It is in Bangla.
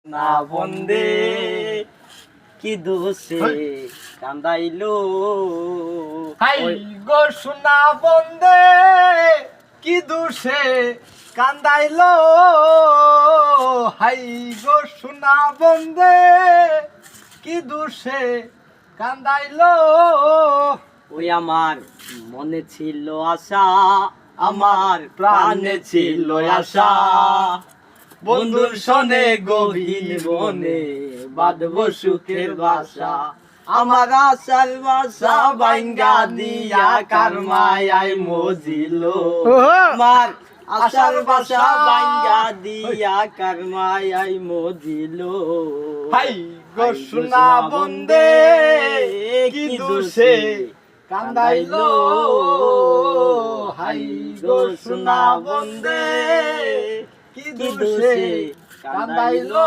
না বন্দে কি দোষে কান্দাইলো হাই গো সোনা বন্দে কি দোষে কান্দাইলো হাই গো সোনা বন্দে কি দোষে কান্দাইলো ওই আমার মনে ছিল আশা আমার প্রাণে ছিল আশা বন্ধুর সনে গভীর বনে বাঁধবো সুখের বাসা আমার আশার বাসা ভাঙ্গা দিয়া কার মায়ায় মজিলো আমার আশার বাসা ভাঙ্গা দিয়া কার মায়ায় মজিলো হাই গো সোনা বন্দে কি দোষে কান্দাইলো হাই গো সোনা বন্দে কি দোষে কান্দাইলো